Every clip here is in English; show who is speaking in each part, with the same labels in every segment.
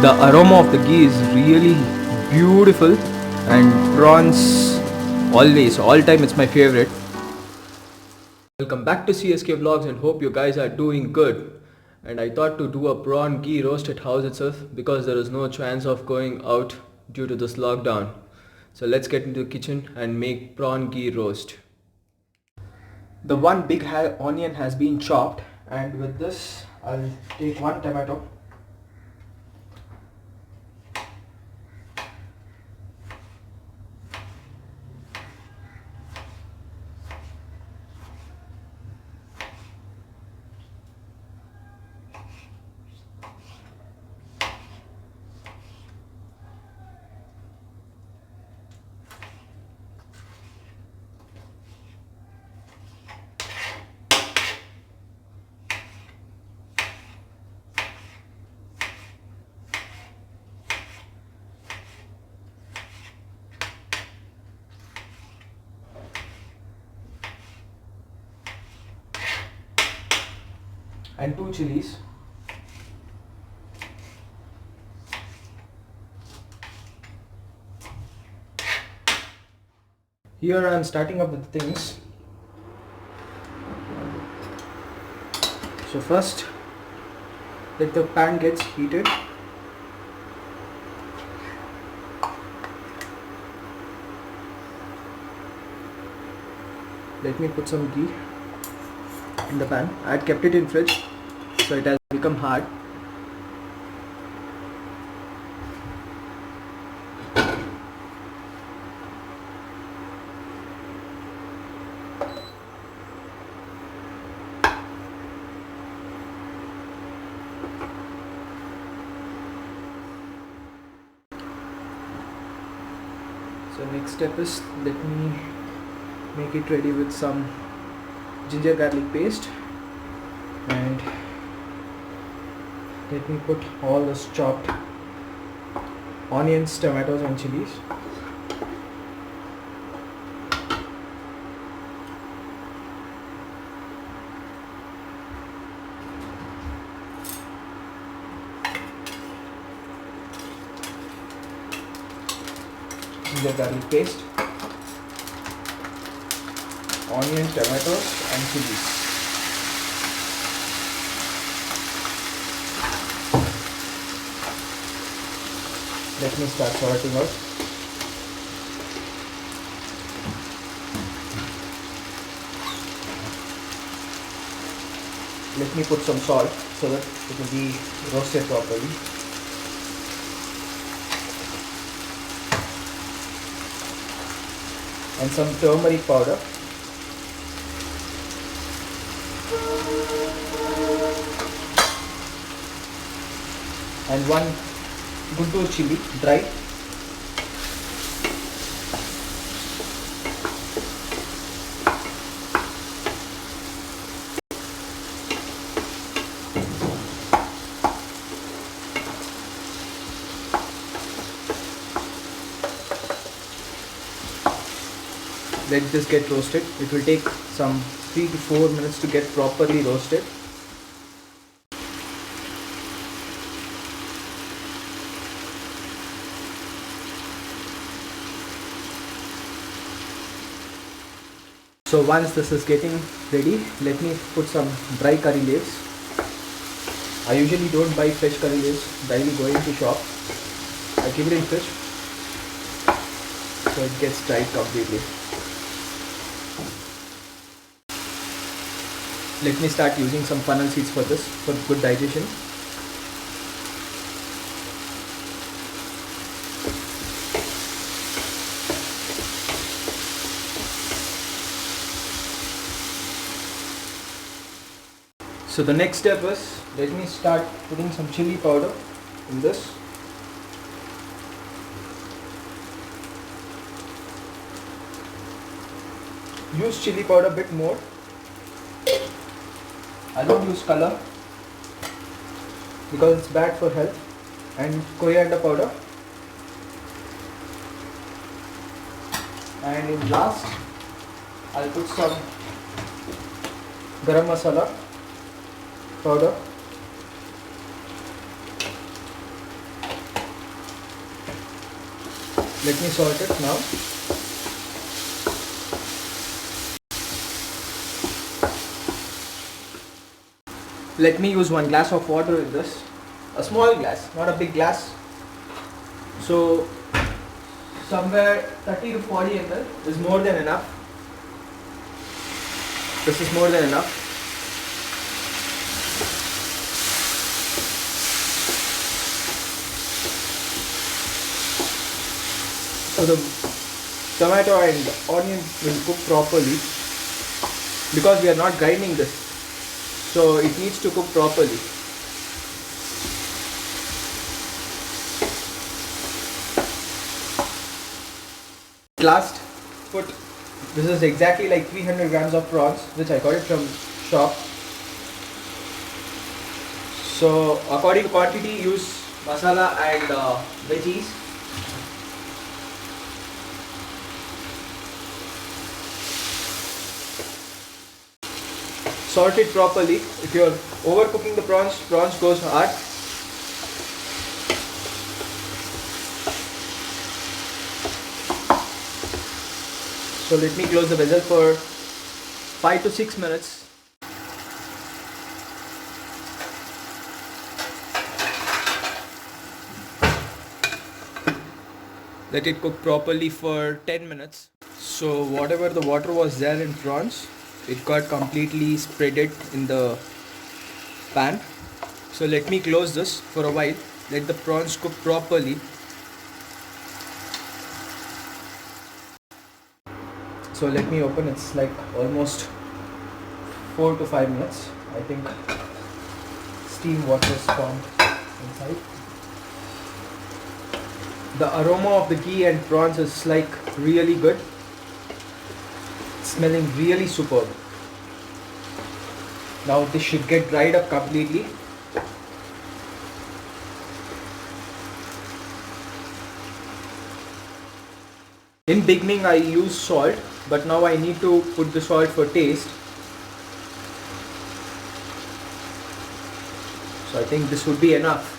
Speaker 1: The aroma of the ghee is really beautiful, and prawns always, all time, it's my favorite. Welcome back to CSK Vlogs and hope you guys are doing good. And I thought to do a prawn ghee roast at house itself because there is no chance of going out due to this lockdown. So let's get into the kitchen and make prawn ghee roast. The one big onion has been chopped, and with this I'll take one tomato. And 2 chilies. Here I am starting up with things. So first, let the pan gets heated. Let me put some ghee in the pan. I had kept it in fridge, so it has become hard. So next step is, let me make it ready with some ginger garlic paste, and let me put all this chopped onions, tomatoes and chilies. Ginger garlic paste, onions, tomatoes and chilies. Let me start sorting out. Let me put some salt so that it will be roasted properly. And some turmeric powder. And 1 Guntur chili, dry. Let this get roasted. It will take some 3 to 4 minutes to get properly roasted. So once this is getting ready, let me put some dry curry leaves. I usually don't buy fresh curry leaves, daily going to shop. I keep it in fridge so it gets dried completely. Let me start using some fennel seeds for this, for good digestion. So the next step is, let me start putting some chili powder in this. Use chili powder a bit more. I don't use color because it's bad for health. And coriander powder. And in last, I'll put some garam masala powder. Let me salt it now. Let me use 1 glass of water in this. A small glass, not a big glass. So somewhere 30 to 40 ml is more than enough. This is more than enough. So the tomato and onion will cook properly because we are not grinding this. So it needs to cook properly. Last put, this is exactly like 300 grams of prawns which I got it from shop. So according to quantity use masala and veggies. Salt it properly. If you are overcooking the prawns, prawns goes hard. So let me close the vessel for 5 to 6 minutes. Let it cook properly for 10 minutes. So whatever the water was there in prawns, it got completely spreaded in the pan. So let me close this for a while. Let the prawns cook properly. So let me open. It's like almost 4 to 5 minutes. I think steam water is formed inside. The aroma of the ghee and prawns is like really good. Smelling really superb. Now this should get dried up completely. In beginning I used salt, but now I need to put the salt for taste. So I think this would be enough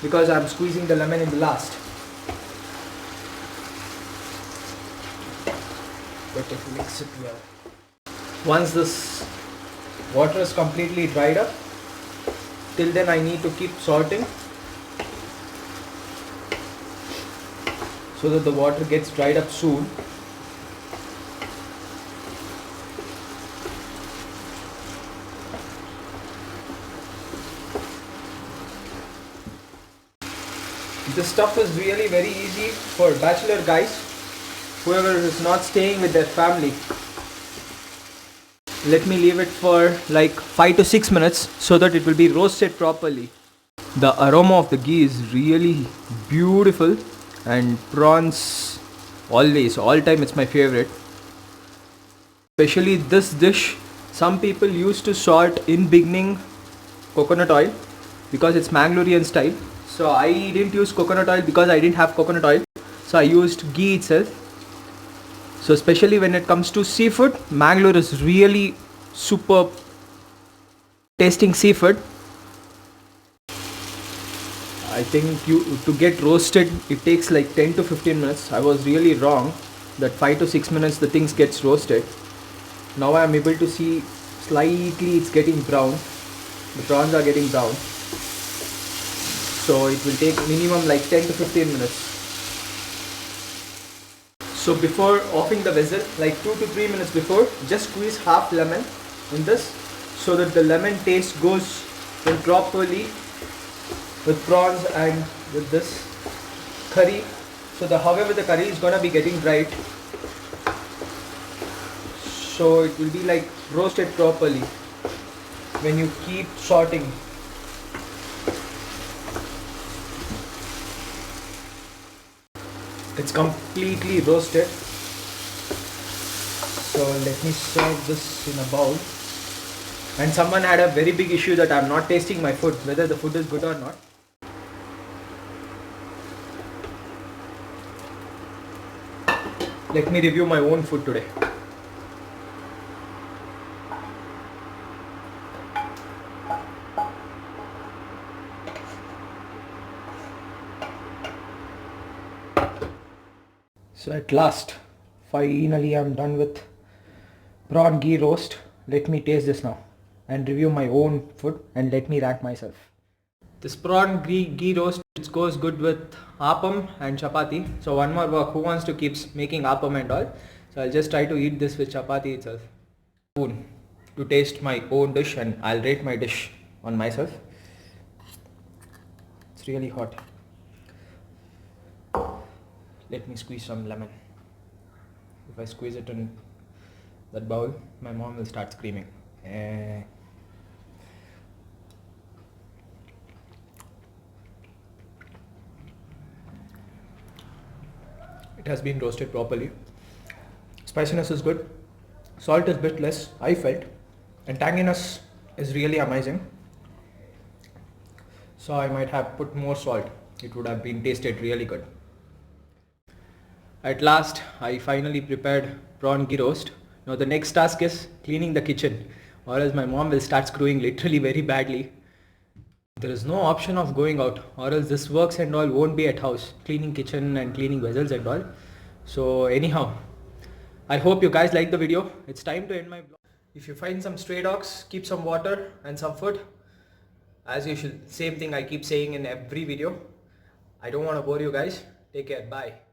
Speaker 1: because I'm squeezing the lemon in the last. Let it mix it well. Once this water is completely dried up, till then I need to keep salting so that the water gets dried up soon. This stuff is really very easy for bachelor guys, whoever is not staying with their family. Let me leave it for like 5 to 6 minutes so that it will be roasted properly. The aroma of the ghee is really beautiful, and prawns always, all time, it's my favorite. Especially this dish, some people used to salt in beginning coconut oil because it's Mangalorean style. So I didn't use coconut oil because I didn't have coconut oil. So I used ghee itself. So especially when it comes to seafood, Mangalore is really superb tasting seafood. I think to get roasted it takes like 10 to 15 minutes. I was really wrong that 5 to 6 minutes the things gets roasted. Now I am able to see slightly it's getting brown. The prawns are getting brown. So it will take minimum like 10 to 15 minutes. So before offing the vessel, like 2 to 3 minutes before, just squeeze half lemon in this so that the lemon taste goes in properly with prawns and with this curry. So however the curry is gonna be getting dried, so it will be like roasted properly when you keep sorting. It's completely roasted. So let me serve this in a bowl. And someone had a very big issue that I'm not tasting my food, whether the food is good or not. Let me review my own food today. So at last, finally I'm done with prawn ghee roast. Let me taste this now and review my own food and let me rank myself. This prawn ghee roast, it goes good with appam and chapati. So one more work, who wants to keep making appam and all? So I'll just try to eat this with chapati itself. Spoon to taste my own dish and I'll rate my dish on myself. It's really hot. Let me squeeze some lemon. If I squeeze it in that bowl, my mom will start screaming. It has been roasted properly. Spiciness is good. Salt is a bit less, I felt. And tanginess is really amazing. So I might have put more salt. It would have been tasted really good. At last, I finally prepared prawn ghee roast. Now the next task is cleaning the kitchen, or else my mom will start screwing literally very badly. There is no option of going out, or else this works and all won't be at house, cleaning kitchen and cleaning vessels and all. So anyhow, I hope you guys like the video. It's time to end my vlog. If you find some stray dogs, keep some water and some food. As usual, same thing I keep saying in every video. I don't want to bore you guys. Take care. Bye.